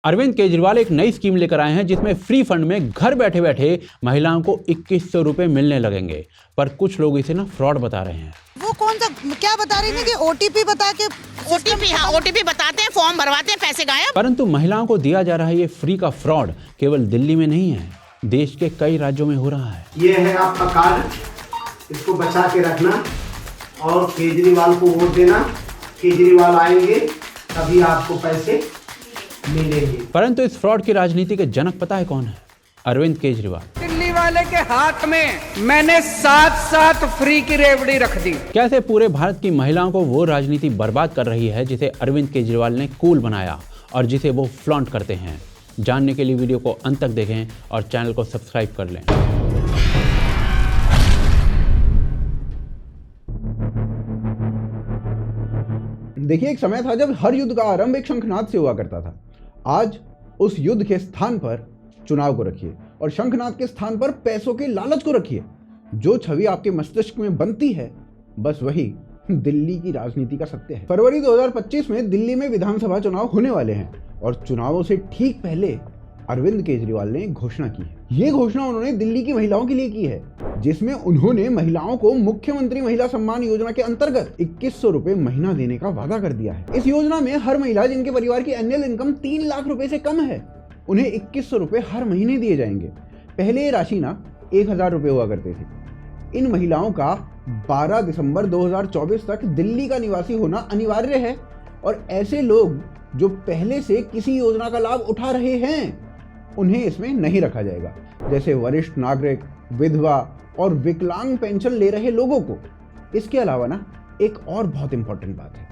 अरविंद केजरीवाल एक नई स्कीम लेकर आए हैं जिसमें फ्री फंड में घर बैठे बैठे महिलाओं को 2100 रुपए मिलने लगेंगे। पर कुछ लोग इसे फ्रॉड बता रहे हैं। वो कौन सा क्या बता रही थी कि ओटीपी बता के ओटीपी बताते हैं, फॉर्म भरवाते हैं, पैसे गायब। परंतु महिलाओं को दिया जा रहा है ये फ्री का फ्रॉड केवल दिल्ली में नहीं है, देश के कई राज्यों में हो रहा है। ये है आपका कार्ड, इसको बचा के रखना और केजरीवाल को वोट देना। केजरीवाल आएंगे तभी आपको पैसे मिलेंगे। परंतु इस फ्रॉड की राजनीति के जनक पता है कौन है? अरविंद केजरीवाल। दिल्ली वाले के हाथ में मैंने 7 फ्री की रेवड़ी रख दी। कैसे पूरे भारत की महिलाओं को वो राजनीति बर्बाद कर रही है जिसे अरविंद केजरीवाल ने कूल बनाया और जिसे वो फ्लॉन्ट करते हैं। जानने के लिए वीडियो को अंत तक देखें और चैनल को सब्सक्राइब कर लें। देखिए, एक समय था जब हर युद्ध का आरंभ एक शंखनाद से हुआ करता था। आज उस युद्ध के स्थान पर चुनाव को रखिए और शंखनाद के स्थान पर पैसों के लालच को रखिए। जो छवि आपके मस्तिष्क में बनती है, बस वही दिल्ली की राजनीति का सत्य है। फरवरी 2025 में दिल्ली में विधानसभा चुनाव होने वाले हैं और चुनावों से ठीक पहले अरविंद केजरीवाल ने घोषणा की है। ये घोषणा उन्होंने दिल्ली की महिलाओं के लिए की है, जिसमें उन्होंने महिलाओं को मुख्यमंत्री महिला सम्मान योजना के अंतर्गत 2100 रुपए महीना देने का वादा कर दिया है। इस योजना में हर महिला जिनके परिवार की एनुअल इनकम 3 लाख रुपए से कम है, उन्हें 2100 रुपए हर महीने दिए जाएंगे। पहले ये राशि 1000 रुपए हुआ करती थी। इन महिलाओं का 12 दिसंबर 2024 तक दिल्ली का निवासी होना अनिवार्य है और ऐसे लोग जो पहले से किसी योजना का लाभ उठा रहे हैं उन्हें इसमें नहीं रखा जाएगा, जैसे वरिष्ठ नागरिक, विधवा और विकलांग पेंशन ले रहे लोगों को। इसके अलावा एक और बहुत इंपॉर्टेंट बात है,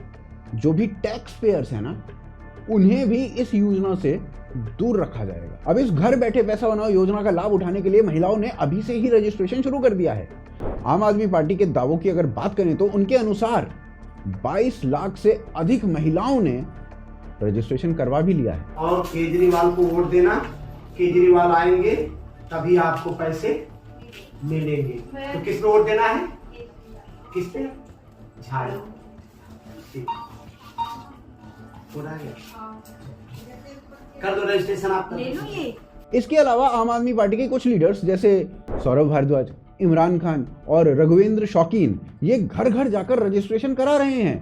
जो भी टैक्स पेयर्स है उन्हें भी इस योजना से दूर रखा जाएगा। अब इस घर बैठे पैसा बनाओ योजना का लाभ उठाने के लिए महिलाओं ने अभी से ही रजिस्ट्रेशन शुरू कर दिया है। आम आदमी पार्टी के दावों की अगर बात करें तो उनके अनुसार 22 लाख से अधिक महिलाओं ने रजिस्ट्रेशन करवा भी लिया है। और केजरीवाल को वोट देना, केजरीवाल आएंगे तभी आपको पैसे मिलेंगे। तो किस पे वोट देना है? किस पे? झाड़ू। कर दो रजिस्ट्रेशन आप। इसके अलावा आम आदमी पार्टी के कुछ लीडर्स जैसे सौरभ भारद्वाज, इमरान खान और रघुवेंद्र शौकीन ये घर घर जाकर रजिस्ट्रेशन करा रहे हैं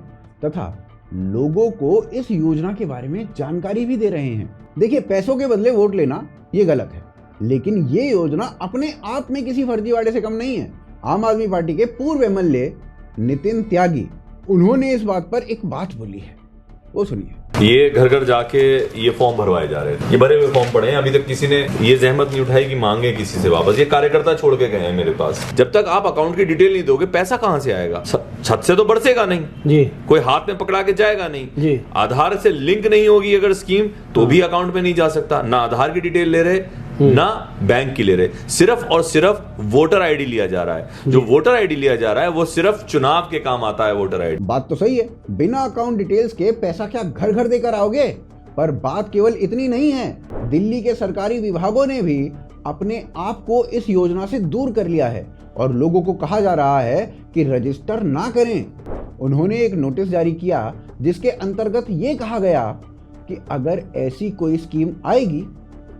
तथा लोगों को इस योजना के बारे में जानकारी भी दे रहे हैं। देखिए, पैसों के बदले वोट लेना ये गलत है, लेकिन ये योजना अपने आप में किसी फर्जीवाड़े से कम नहीं है। आम आदमी पार्टी के पूर्व एमएलए नितिन त्यागी, उन्होंने इस बात पर एक बात बोली है, वो सुनिए। ये घर घर जाके ये फॉर्म भरवाए जा रहे हैं, ये भरे हुए फॉर्म पड़े हैं, अभी तक किसी ने ये जहमत नहीं उठाई कि मांगे किसी से वापस। ये कार्यकर्ता छोड़ के गए हैं मेरे पास। जब तक आप अकाउंट की डिटेल नहीं दोगे, पैसा कहां से आएगा? छत से तो बरसेगा नहीं जी, कोई हाथ में पकड़ा के जाएगा नहीं जी। आधार से लिंक नहीं होगी अगर स्कीम, तो भी अकाउंट में नहीं जा सकता। ना आधार की डिटेल ले रहे, ना बैंक की ले रहे, सिर्फ और सिर्फ वोटर आईडी लिया जा रहा है। जो वोटर आईडी लिया जा रहा है वो सिर्फ चुनाव के काम आता है। वोटर आईडी बात तो सही है, बिना अकाउंट डिटेल्स के पैसा क्या घर घर देकर आओगे? पर बात केवल इतनी नहीं है। दिल्ली के सरकारी विभागों ने भी अपने आप को इस योजना से दूर कर लिया है और लोगों को कहा जा रहा है कि रजिस्टर ना करें। उन्होंने एक नोटिस जारी किया जिसके अंतर्गत ये कहा गया कि अगर ऐसी कोई स्कीम आएगी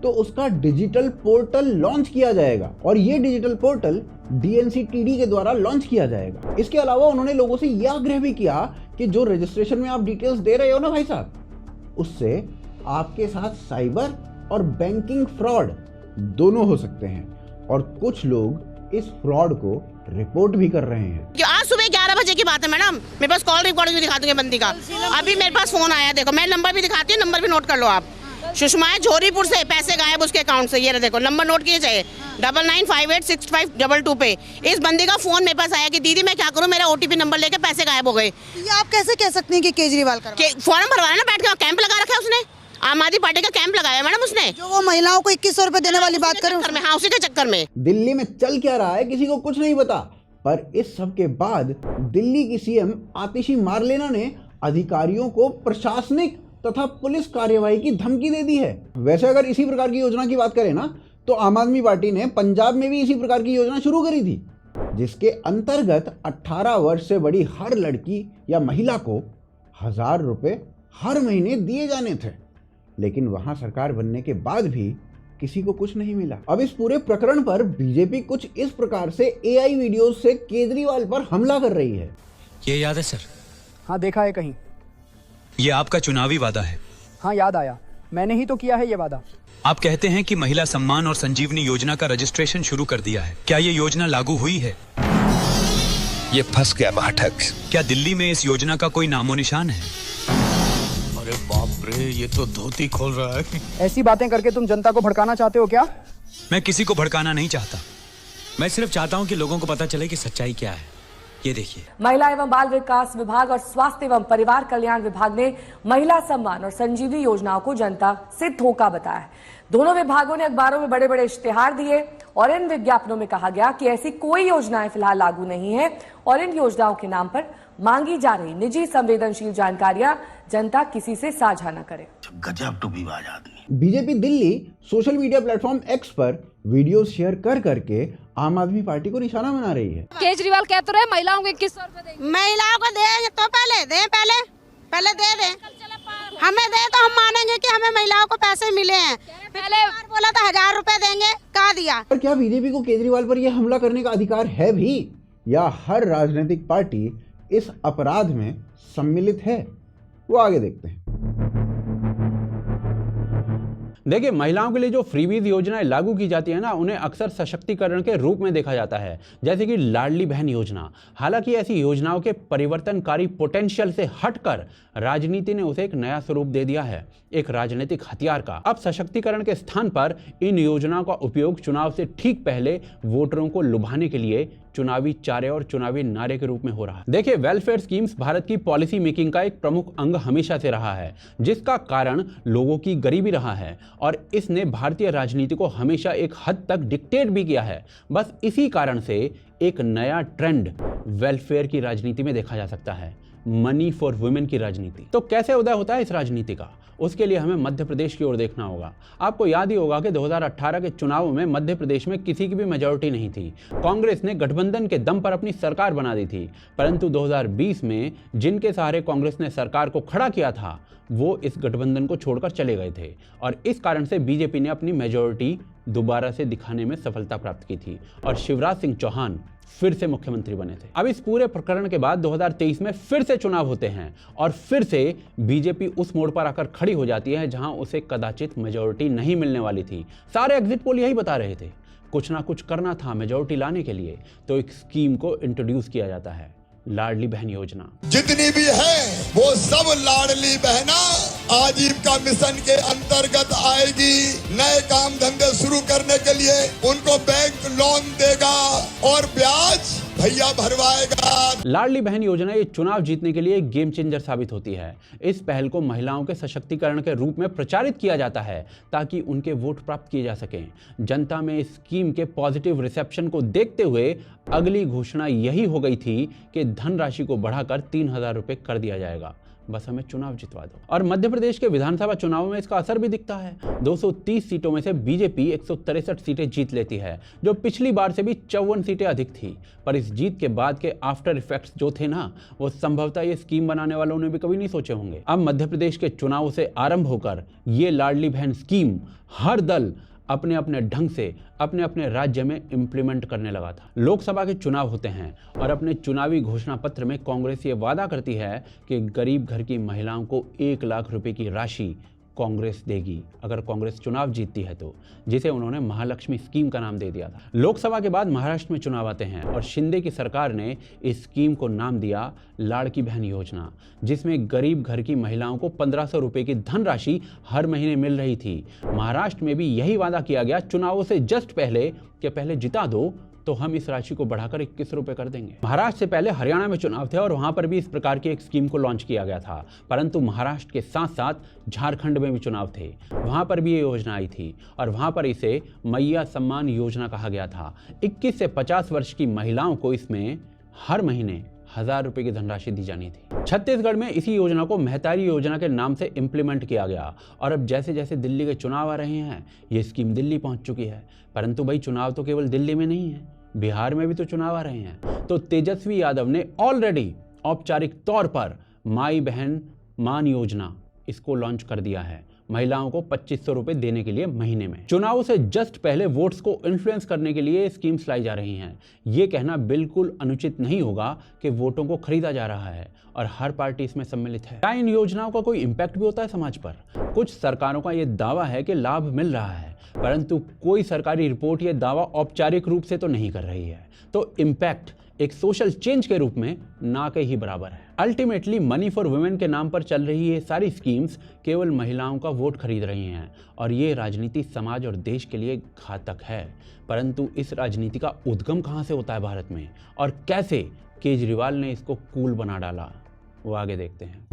तो उसका डिजिटल पोर्टल लॉन्च किया जाएगा और ये डिजिटल पोर्टल DNCTD के द्वारा लॉन्च किया जाएगा। इसके अलावा उन्होंने लोगों से यह आग्रह भी किया कि जो रजिस्ट्रेशन में आप डिटेल्स दे रहे हो भाई साहब, उससे आपके साथ साइबर और बैंकिंग फ्रॉड दोनों हो सकते हैं और कुछ लोग इस फ्रॉड को रिपोर्ट भी कर रहे हैं। आज सुबह 11 बजे की बात है मैडम, मेरे पास कॉल रिकॉर्ड भी दिखा दूंगी बंदी का। अभी मेरे पास फोन आया, देखो मैं नंबर भी दिखाती हूँ, नंबर भी नोट कर लो आप। सुषमा है झोरीपुर से, पैसे गायब उसके अकाउंट से। ये देखो नंबर नोट किए चाहिए, 99586522 पे। इस बंदी का फोन मेरे पास आया कि दीदी मैं क्या करूं, मेरा OTP नंबर लेके पैसे गायब हो गए। ये आप कैसे कह सकते हैं कि केजरीवाल का फॉर्म भरवाया ना, बैठ के कैंप लगा रखा है उसने। आम आदमी पार्टी का कैंप लगाया मैडम उसने, जो वो महिलाओं को 2100 रुपए देने वाली बात करें में। हाँ, उसी के चक्कर में दिल्ली में चल क्या रहा है किसी को कुछ नहीं पता। पर इस सब के बाद दिल्ली की CM आतिशी मार्लेना ने अधिकारियों को प्रशासनिक तथा पुलिस कार्यवाही की धमकी दे दी है। वैसे अगर इसी प्रकार की योजना की बात करें तो आम आदमी पार्टी ने पंजाब में भी इसी प्रकार की योजना शुरू करी थी, जिसके अंतर्गत 18 वर्ष से बड़ी हर लड़की या महिला को 1000 रुपए हर महीने दिए जाने थे। लेकिन वहां सरकार बनने के बाद भी किसी को कुछ नहीं मिला। अब इस पूरे प्रकरण पर बीजेपी कुछ इस प्रकार से एआई वीडियोस से केजरीवाल पर हमला कर रही है। ये याद है सर? हाँ, देखा है कहीं। ये आपका चुनावी वादा है। हाँ, याद आया, मैंने ही तो किया है ये वादा। आप कहते हैं कि महिला सम्मान और संजीवनी योजना का रजिस्ट्रेशन शुरू कर दिया है। क्या ये योजना लागू हुई है? ये फंस गया पाठक। क्या दिल्ली में इस योजना का कोई नामो निशान है? अरे बाप रे, ये तो धोती खोल रहा है। ऐसी बातें करके तुम जनता को भड़काना चाहते हो क्या? मैं किसी को भड़काना नहीं चाहता। मैं सिर्फ चाहता हूँ कि लोगों को पता चले कि सच्चाई क्या है। ये देखिए, महिला एवं बाल विकास विभाग और स्वास्थ्य एवं परिवार कल्याण विभाग ने महिला सम्मान और संजीवनी योजनाओं को जनता से धोखा बताया है। दोनों विभागों ने अखबारों में बड़े बड़े इश्तिहार दिए और इन विज्ञापनों में कहा गया कि ऐसी कोई योजनाएं फिलहाल लागू नहीं है और इन योजनाओं के नाम पर मांगी जा रही निजी संवेदनशील जानकारियां जनता किसी से साझा न करे। गजब टूबीबाज आदमी। BJP Delhi social media platform x पर वीडियो शेयर कर करके आम आदमी पार्टी को निशाना बना रही है। केजरीवाल कहते रहे महिलाओं को 2100 रुपए देंगे। महिलाओं को देंगे तो पहले दे दें, हमें दे तो हम मानेंगे कि हमें महिलाओं को पैसे मिले हैं। पहले बोला था 1000 रुपए देंगे, कहा दिया। पर क्या बीजेपी को केजरीवाल पर यह हमला करने का अधिकार है भी, या हर राजनीतिक पार्टी इस अपराध में सम्मिलित है? वो आगे देखते हैं। देखिए, महिलाओं के लिए जो फ्रीबीज योजनाएं लागू की जाती है ना, उन्हें अक्सर सशक्तिकरण के रूप में देखा जाता है, जैसे कि लाडली बहन योजना। हालांकि ऐसी योजनाओं के परिवर्तनकारी पोटेंशियल से हटकर राजनीति ने उसे एक नया स्वरूप दे दिया है, एक राजनीतिक हथियार का। अब सशक्तिकरण के स्थान पर इन योजनाओं का उपयोग चुनाव से ठीक पहले वोटरों को लुभाने के लिए चुनावी चारे और चुनावी नारे के रूप में हो रहा है। देखिए, वेलफेयर स्कीम्स भारत की पॉलिसी मेकिंग का एक प्रमुख अंग हमेशा से रहा है, जिसका कारण लोगों की गरीबी रहा है और इसने भारतीय राजनीति को हमेशा एक हद तक डिक्टेट भी किया है। बस इसी कारण से एक नया ट्रेंड वेलफेयर की राजनीति में देखा जा सकता है, मनी फॉर वुमेन की राजनीति। तो कैसे उदय होता है इस राजनीति का? उसके लिए हमें मध्य प्रदेश की ओर देखना होगा। आपको याद ही होगा कि 2018 के चुनाव में मध्य प्रदेश में किसी की भी मेजॉरिटी नहीं थी। कांग्रेस ने गठबंधन के दम पर अपनी सरकार बना दी थी, परंतु 2020 में जिनके सहारे कांग्रेस ने सरकार को खड़ा किया था, वो इस गठबंधन को छोड़कर चले गए थे और इस कारण से बीजेपी ने अपनी मेजॉरिटी दोबारा से दिखाने में सफलता प्राप्त की थी और शिवराज सिंह चौहान फिर से मुख्यमंत्री बने थे। अब इस पूरे प्रकरण के बाद 2023 में फिर से चुनाव होते हैं और फिर से बीजेपी उस मोड़ पर आकर खड़ी हो जाती है जहां उसे कदाचित मेजॉरिटी नहीं मिलने वाली थी। सारे एग्जिट पोल यही बता रहे थे। कुछ ना कुछ करना था मेजॉरिटी लाने के लिए, तो एक स्कीम को इंट्रोड्यूस किया जाता है, लाडली बहन योजना। जितनी भी है वो सब लाडली बहना आजीविका मिशन के अंतर्गत आएगी। नए काम धंधे शुरू करने के लिए उनको बैंक लोन देगा और ब्याज भैया भरवाएगा। लाडली बहन योजना ये चुनाव जीतने के लिए एक गेम चेंजर साबित होती है। इस पहल को महिलाओं के सशक्तिकरण के रूप में प्रचारित किया जाता है ताकि उनके वोट प्राप्त किए जा सकें। जनता में इस स्कीम के पॉजिटिव रिसेप्शन को देखते हुए अगली घोषणा यही हो गई थी कि धनराशि को बढ़ाकर 3000 रुपये कर दिया जाएगा, बस हमें चुनाव जितवा दो। और मध्य प्रदेश के विधानसभा चुनाव में इसका असर भी दिखता है। 230 सीटों में से बीजेपी 163 सीटें जीत लेती है, जो पिछली बार से भी 54 सीटें अधिक थी। पर इस जीत के बाद के आफ्टर इफेक्ट्स जो थे ना, वो संभवतः ये स्कीम बनाने वालों ने भी कभी नहीं सोचे होंगे। अब मध्य प्रदेश के चुनाव से आरंभ होकर ये लाडली बहन स्कीम हर दल अपने अपने ढंग से अपने अपने राज्य में इम्प्लीमेंट करने लगा था। लोकसभा के चुनाव होते हैं और अपने चुनावी घोषणा पत्र में कांग्रेस ये वादा करती है कि गरीब घर की महिलाओं को 1 लाख रुपए की राशि कांग्रेस देगी अगर कांग्रेस चुनाव जीतती है तो, जिसे उन्होंने महालक्ष्मी स्कीम का नाम दे दिया था। लोकसभा के बाद महाराष्ट्र में चुनाव आते हैं और शिंदे की सरकार ने इस स्कीम को नाम दिया लाड़की बहन योजना, जिसमें गरीब घर की महिलाओं को 1500 रुपए की धनराशि हर महीने मिल रही थी। महाराष्ट्र में भी यही वादा किया गया चुनावों से जस्ट पहले कि पहले जिता दो तो हम इस राशि को बढ़ाकर 21 रुपए कर देंगे। महाराष्ट्र से पहले हरियाणा में चुनाव थे और वहां पर भी इस प्रकार की एक स्कीम को लॉन्च किया गया था, परंतु महाराष्ट्र के साथ साथ झारखंड में भी चुनाव थे, वहां पर भी ये योजना आई थी और वहां पर इसे मैया सम्मान योजना कहा गया था। 21 से 50 वर्ष की महिलाओं को इसमें हर महीने 1000 रुपए की धनराशि दी जानी थी। छत्तीसगढ़ में इसी योजना को महतारी योजना के नाम से इंप्लीमेंट किया गया और अब जैसे जैसे दिल्ली के चुनाव आ रहे हैं ये स्कीम दिल्ली पहुंच चुकी है। परंतु भाई चुनाव तो केवल दिल्ली में नहीं है, बिहार में भी तो चुनाव आ रहे हैं। तो तेजस्वी यादव ने ऑलरेडी औपचारिक तौर पर माई बहन मान योजना इसको लॉन्च कर दिया है। महिलाओं को 2500 रुपए देने के लिए महीने में। चुनाव से जस्ट पहले वोट्स को इन्फ्लुएंस करने के लिए स्कीम्स लाई जा रही हैं। ये कहना बिल्कुल अनुचित नहीं होगा कि वोटों को खरीदा जा रहा है और हर पार्टी इसमें सम्मिलित है। क्या इन योजनाओं का कोई इम्पैक्ट भी होता है समाज पर? कुछ सरकारों का यह दावा है कि लाभ मिल रहा है, परंतु कोई सरकारी रिपोर्ट यह दावा औपचारिक रूप से तो नहीं कर रही है। तो इम्पैक्ट एक सोशल चेंज के रूप में ना के ही बराबर है। अल्टीमेटली मनी फॉर वुमेन के नाम पर चल रही ये सारी स्कीम्स केवल महिलाओं का वोट खरीद रही हैं और ये राजनीति समाज और देश के लिए घातक है। परंतु इस राजनीति का उद्गम कहाँ से होता है भारत में, और कैसे केजरीवाल ने इसको कूल बना डाला, वो आगे देखते हैं।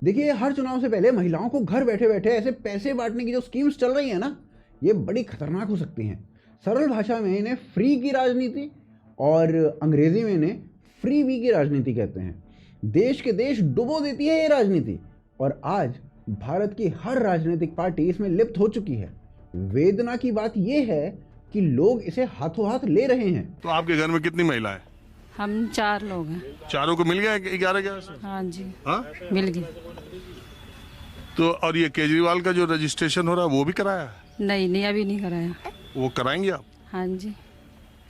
देखिए, हर चुनाव से पहले महिलाओं को घर बैठे बैठे ऐसे पैसे बांटने की जो स्कीम्स चल रही है ना, ये बड़ी खतरनाक हो सकती हैं। सरल भाषा में इन्हें फ्री की राजनीति और अंग्रेजी में इन्हें फ्री बी की राजनीति कहते हैं। देश के देश डुबो देती है ये राजनीति और आज भारत की हर राजनीतिक पार्टी इसमें लिप्त हो चुकी है। वेदना की बात यह है कि लोग इसे हाथों हाथ ले रहे हैं। तो आपके घर में कितनी महिलाएं? हम 4 लोग हैं। चारों को मिल गया 11 हाँ जी। हाँ मिल गई। तो और ये केजरीवाल का जो रजिस्ट्रेशन हो रहा है वो भी कराया? नहीं अभी नहीं कराया। वो कराएंगे आप? हाँ जी।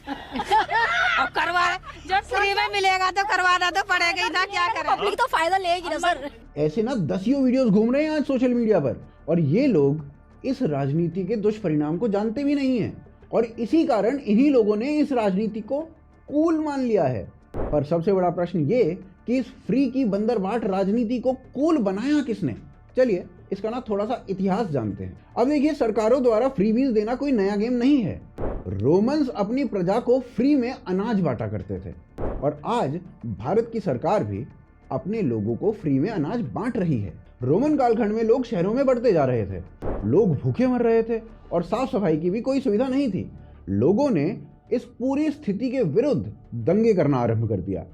अब करवा, जब फ्री में मिलेगा तो करवाना तो पड़ेगा ही ना, क्या करें, पब्लिक तो फायदा लेगी ना सर। ऐसे ना दसियों वीडियोस घूम रहे हैं आज सोशल मीडिया पर और ये लोग इस राजनीति के दुष्परिणाम को जानते भी नहीं हैं और इसी कारण इन्हीं लोगों ने इस राजनीति को कूल मान लिया है। पर सबसे बड़ा प्रश्न ये कि इस फ्री की बंदरबाट राजनीति को कूल बनाया किसने? चलिए इसका ना थोड़ा सा इतिहास जानते हैं। अब देखिए, सरकारों द्वारा फ्रीबीज देना कोई नया गेम नहीं है। रोमन्स अपनी प्रजा को फ्री में अनाज बांटा करते थे और आज भारत की सरकार भी अपने लोगों को फ्री में अनाज बांट रही है। रोमन कालखंड में लोग शहरों में बढ़ते जा रहे थे, लोग भूखे मर रहे थे और साफ सफाई की भी कोई सुविधा नहीं थी। लोगों ने इस पूरी स्थिति के विरुद्ध दंगे करना आरंभ कर दिया।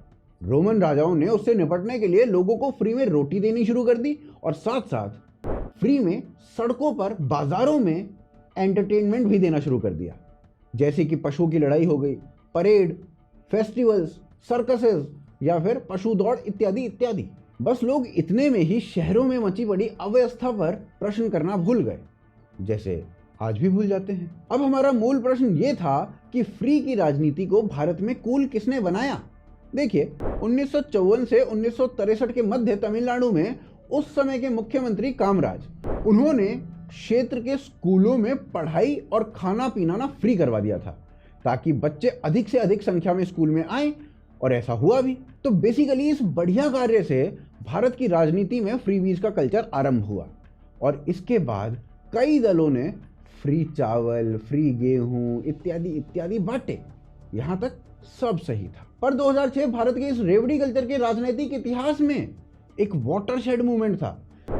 रोमन राजाओं ने उससे निपटने के लिए लोगों को फ्री में रोटी देनी शुरू कर दी और साथ साथ फ्री में सड़कों पर, बाजारों में एंटरटेनमेंट भी देना शुरू कर दिया, जैसे कि पशुओं की लड़ाई हो गई, परेड, फेस्टिवल्स, सर्कसेस या फिर पशु दौड़ इत्यादि इत्यादि। बस लोग इतने में ही शहरों में मची पड़ी अव्यवस्था पर प्रश्न करना भूल गए, जैसे आज भी भूल जाते हैं। अब हमारा मूल प्रश्न ये था कि फ्री की राजनीति को भारत में कूल किसने बनाया? देखिए, 1954 से 1963 के मध्य तमिलनाडु में उस समय के मुख्यमंत्री कामराज, उन्होंने क्षेत्र के स्कूलों में पढ़ाई और खाना पीना ना फ्री करवा दिया था ताकि बच्चे अधिक से अधिक संख्या में स्कूल में आए और ऐसा हुआ भी। तो बेसिकली इस बढ़िया कार्य से भारत की राजनीति में फ्रीबीज का कल्चर आरंभ हुआ और इसके बाद कई दलों ने फ्री चावल, फ्री गेहूं इत्यादि इत्यादि बांटे। यहां तक सब सही था, पर 2006 भारत के इस रेवड़ी कल्चर के राजनीतिक इतिहास में एक वाटरशेड मूवमेंट था,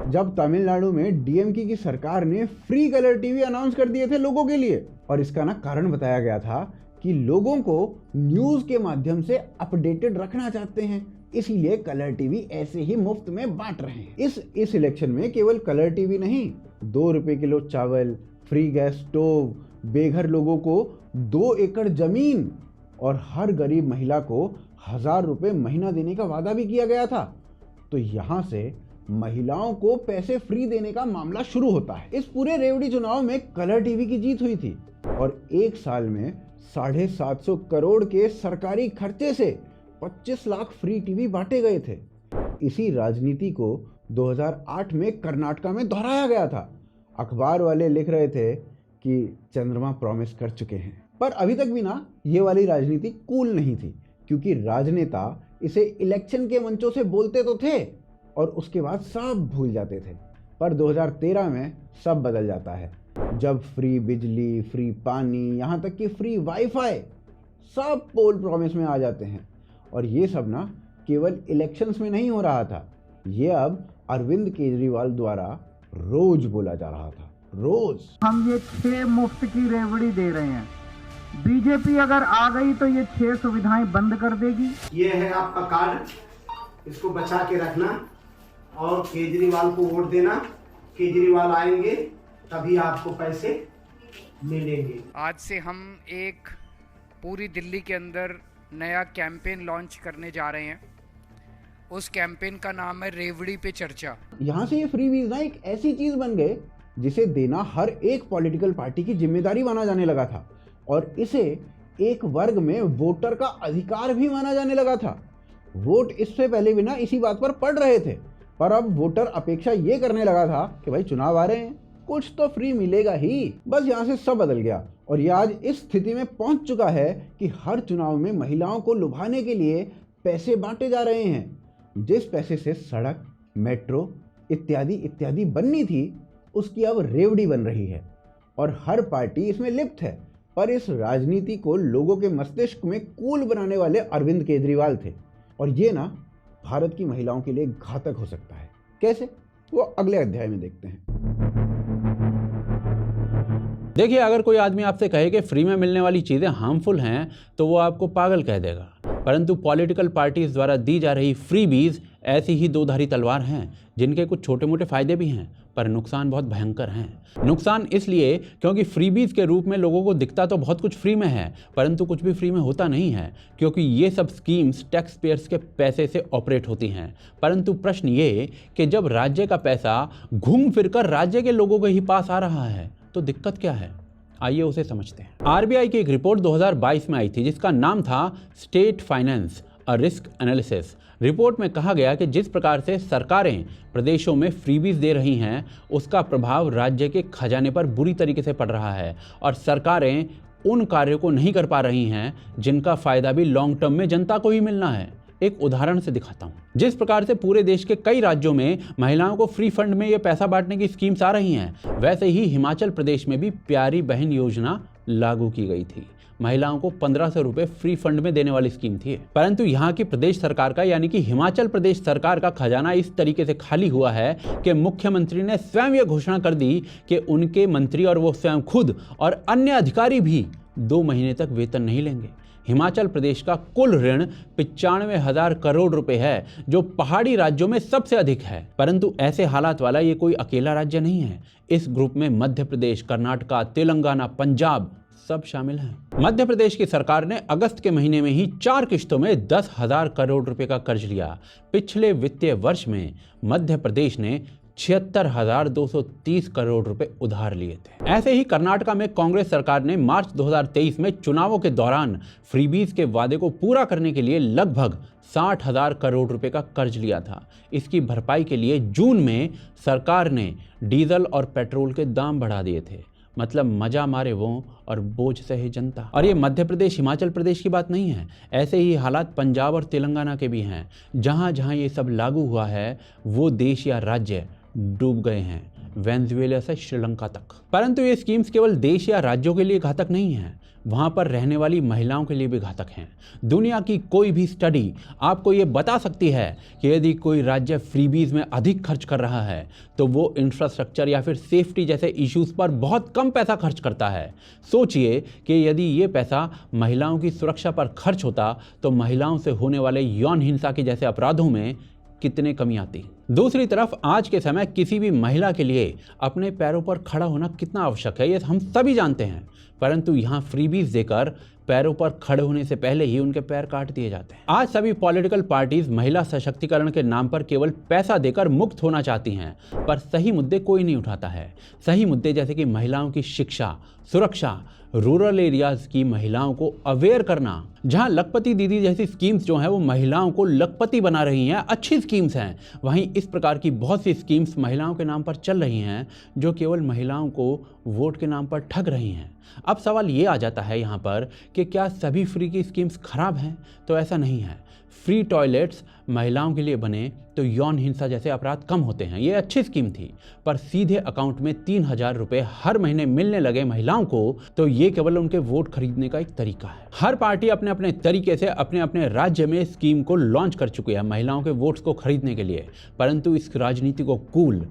जब तमिलनाडु में डीएमके की सरकार ने फ्री कलर टीवी अनाउंस कर दिए थे लोगों के लिए। और इसका ना कारण बताया गया था कि लोगों को न्यूज के माध्यम से अपडेटेड रखना चाहते हैं, इसीलिए कलर टीवी ऐसे ही मुफ्त में बांट रहे हैं। इस इलेक्शन में केवल कलर टीवी नहीं, 2 रुपए किलो चावल, फ्री गैस स्टोव, बेघर लोगों को 2 एकड़ जमीन और हर गरीब महिला को 1000 रुपए महीना देने का वादा भी किया गया था। तो यहाँ से महिलाओं को पैसे फ्री देने का मामला शुरू होता है। इस पूरे रेवड़ी चुनाव में कलर टीवी की जीत हुई थी और एक साल में 750 करोड़ के सरकारी खर्चे से 25 लाख फ्री टीवी बांटे गए थे। इसी राजनीति को 2008 में कर्नाटका में दोहराया गया था। अखबार वाले लिख रहे थे कि चंद्रमा प्रॉमिस कर चुके हैं, पर अभी तक भी ना ये वाली राजनीति कूल नहीं थी, क्योंकि राजनेता इसे इलेक्शन के मंचों से बोलते तो थे और उसके बाद सब भूल जाते थे। पर 2013 में सब बदल जाता है, जब फ्री बिजली, फ्री पानी, यहाँ तक कि फ्री वाईफाई सब पोल प्रॉमिस में आ जाते हैं। और ये सब ना केवल इलेक्शंस में नहीं हो रहा था, ये अब अरविंद केजरीवाल द्वारा रोज बोला जा रहा था। रोज हम ये 6 मुफ्त की रेवड़ी दे रहे हैं, बीजेपी अगर आ गई तो ये 6 सुविधाएं बंद कर देगी। ये है आपका कार्ड, इसको बचा के रखना और केजरीवाल को वोट देना। केजरीवाल आएंगे तभी आपको पैसे मिलेंगे। आज से हम एक पूरी दिल्ली के अंदर नया कैंपेन लॉन्च करने जा रहे हैं। उस कैंपेन का नाम है रेवड़ी पे चर्चा। यहाँ से ये फ्रीबीज ना एक ऐसी चीज बन गए जिसे देना हर एक पॉलिटिकल पार्टी की जिम्मेदारी माना जाने लगा था और इसे एक वर्ग में वोटर का अधिकार भी माना जाने लगा था। वोट इससे पहले भी ना इसी बात पर पड़ रहे थे, पर अब वोटर अपेक्षा ये करने लगा था कि भाई चुनाव आ रहे हैं, कुछ तो फ्री मिलेगा ही। बस यहाँ से सब बदल गया और ये आज इस स्थिति में पहुंच चुका है कि हर चुनाव में महिलाओं को लुभाने के लिए पैसे बांटे जा रहे हैं। जिस पैसे से सड़क, मेट्रो इत्यादि इत्यादि बननी थी, उसकी अब रेवड़ी बन रही है और हर पार्टी इसमें लिप्त है। पर इस राजनीति को लोगों के मस्तिष्क में कूल बनाने वाले अरविंद केजरीवाल थे और ये ना भारत की महिलाओं के लिए घातक हो सकता है। कैसे, वो अगले अध्याय में देखते हैं। देखिए, अगर कोई आदमी आपसे कहे कि फ्री में मिलने वाली चीज़ें हार्मफुल हैं तो वो आपको पागल कह देगा, परंतु पॉलिटिकल पार्टीज द्वारा दी जा रही फ्रीबीज ऐसी ही दो-धारी तलवार हैं जिनके कुछ छोटे मोटे फायदे भी हैं पर नुकसान बहुत भयंकर हैं। नुकसान इसलिए क्योंकि फ्रीबीज के रूप में लोगों को दिखता तो बहुत कुछ फ्री में है, परंतु कुछ भी फ्री में होता नहीं है क्योंकि ये सब स्कीम्स टैक्स पेयर्स के पैसे से ऑपरेट होती हैं। परंतु प्रश्न ये कि जब राज्य का पैसा घूम फिरकर राज्य के लोगों के ही पास आ रहा है तो दिक्कत क्या है, आइए उसे समझते हैं। आरबीआई की एक रिपोर्ट 2022 में आई थी जिसका नाम था state finance a risk analysis. Report में कहा गया कि जिस प्रकार से सरकारें प्रदेशों में फ्रीबीज दे रही हैं उसका प्रभाव राज्य के खजाने पर बुरी तरीके से पड़ रहा है और सरकारें उन कार्यों को नहीं कर पा रही हैं जिनका फायदा भी लॉन्ग टर्म में जनता को ही मिलना है। एक उदाहरण से दिखाता हूँ। जिस प्रकार से पूरे देश के कई राज्यों में महिलाओं को फ्री फंड में ये पैसा बांटने की स्कीम्स आ रही हैं, वैसे ही हिमाचल प्रदेश में भी प्यारी बहन योजना लागू की गई थी। महिलाओं को 1500 रुपए फ्री फंड में देने वाली स्कीम थी, परंतु यहाँ की प्रदेश सरकार का यानी कि हिमाचल प्रदेश सरकार का खजाना इस तरीके से खाली हुआ है कि मुख्यमंत्री ने स्वयं यह घोषणा कर दी कि उनके मंत्री और वो स्वयं खुद और अन्य अधिकारी भी 2 महीने तक वेतन नहीं लेंगे। हिमाचल प्रदेश का कुल ऋण 95,000 करोड़ रुपए है, जो पहाड़ी राज्यों में सबसे अधिक है। परंतु ऐसे हालात वाला ये कोई अकेला राज्य नहीं है। इस ग्रुप में मध्य प्रदेश, कर्नाटका, तेलंगाना, पंजाब सब शामिल हैं। मध्य प्रदेश की सरकार ने अगस्त के महीने में ही 4 किश्तों में 10,000 करोड़ रुपए का कर्ज लिया। पिछले वित्तीय वर्ष में मध्य प्रदेश ने 76,230 करोड़ रुपए उधार लिए थे। ऐसे ही कर्नाटका में कांग्रेस सरकार ने मार्च 2023 में चुनावों के दौरान फ्रीबीज के वादे को पूरा करने के लिए लगभग 60,000 करोड़ रुपए का कर्ज लिया था। इसकी भरपाई के लिए जून में सरकार ने डीजल और पेट्रोल के दाम बढ़ा दिए थे। मतलब मजा मारे वो और बोझ सहे जनता। और ये मध्य प्रदेश, हिमाचल प्रदेश की बात नहीं है, ऐसे ही हालात पंजाब और तेलंगाना के भी हैं। जहाँ जहाँ ये सब लागू हुआ है वो देश या राज्य डूब गए हैं, वेनेजुएला से श्रीलंका तक। परंतु ये स्कीम्स केवल देश या राज्यों के लिए घातक नहीं हैं, वहाँ पर रहने वाली महिलाओं के लिए भी घातक हैं। दुनिया की कोई भी स्टडी आपको ये बता सकती है कि यदि कोई राज्य फ्रीबीज में अधिक खर्च कर रहा है तो वो इंफ्रास्ट्रक्चर या फिर सेफ्टी जैसे इश्यूज पर बहुत कम पैसा खर्च करता है। सोचिए कि यदि ये पैसा महिलाओं की सुरक्षा पर खर्च होता तो महिलाओं से होने वाले यौन हिंसा के जैसे अपराधों में कितने कमी आती। दूसरी तरफ आज के समय किसी भी महिला के लिए अपने पैरों पर खड़ा होना कितना आवश्यक है ये हम सभी जानते हैं, परंतु यहाँ फ्रीबीज देकर पैरों पर खड़े होने से पहले ही उनके पैर काट दिए जाते हैं। आज सभी पॉलिटिकल पार्टीज महिला सशक्तिकरण के नाम पर केवल पैसा देकर मुक्त होना चाहती हैं, पर सही मुद्दे कोई नहीं उठाता है। सही मुद्दे जैसे कि महिलाओं की शिक्षा, सुरक्षा, रूरल एरियाज की महिलाओं को अवेयर करना, जहां लखपति दीदी जैसी स्कीम्स जो हैं वो महिलाओं को लखपति बना रही हैं, अच्छी स्कीम्स हैं, वहीं इस प्रकार की बहुत सी स्कीम्स महिलाओं के नाम पर चल रही हैं जो केवल महिलाओं को वोट के नाम पर ठग रही हैं। अब सवाल ये आ जाता है यहाँ पर कि क्या सभी फ्री की स्कीम्स खराब हैं? तो ऐसा नहीं है। फ्री टॉयलेट्स महिलाओं के लिए बने तो यौन हिंसा जैसे अपराध कम होते हैं, ये अच्छी स्कीम थी, पर सीधे अकाउंट में 3,000 रुपए हर महीने मिलने लगे महिलाओं को तो ये केवल उनके वोट खरीदने का एक तरीका है। हर पार्टी अपने अपने तरीके से अपने अपने राज्य में स्कीम को लॉन्च कर चुकी है महिलाओं के वोट्स को खरीदने के लिए, परंतु इस राजनीति को कूल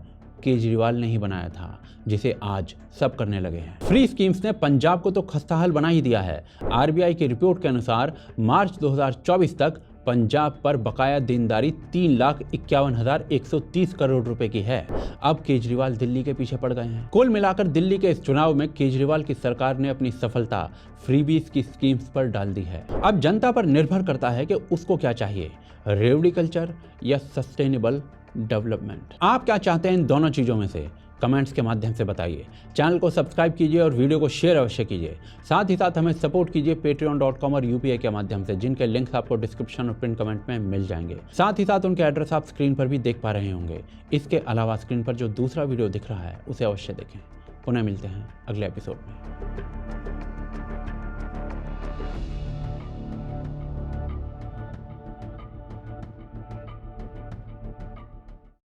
केजरीवाल ने ही बनाया था, जिसे आज सब करने लगे हैं। फ्री स्कीम्स ने पंजाब को तो खस्ताहाल बना ही दिया है। आरबीआई की रिपोर्ट के अनुसार मार्च 2024 तक पंजाब पर बकाया देनदारी 3,51,130 करोड़ रुपए की है। अब केजरीवाल दिल्ली के पीछे पड़ गए हैं। कुल मिलाकर दिल्ली के इस चुनाव में केजरीवाल की सरकार ने अपनी सफलता फ्रीबीज की स्कीम्स पर डाल दी है। अब जनता पर निर्भर करता है कि उसको क्या चाहिए। रेवड़ी कल्चर या सस्टेनेबल डेवलपमेंट? आप क्या चाहते हैं इन दोनों चीज़ों में से? कमेंट्स के माध्यम से बताइए। चैनल को सब्सक्राइब कीजिए और वीडियो को शेयर अवश्य कीजिए। साथ ही साथ हमें सपोर्ट कीजिए patreon.com और UPI के माध्यम से, जिनके लिंक्स आपको डिस्क्रिप्शन और पिन कमेंट में मिल जाएंगे। साथ ही साथ उनके एड्रेस आप स्क्रीन पर भी देख पा रहे होंगे। इसके अलावा स्क्रीन पर जो दूसरा वीडियो दिख रहा है उसे अवश्य देखें। पुनः मिलते हैं अगले एपिसोड में।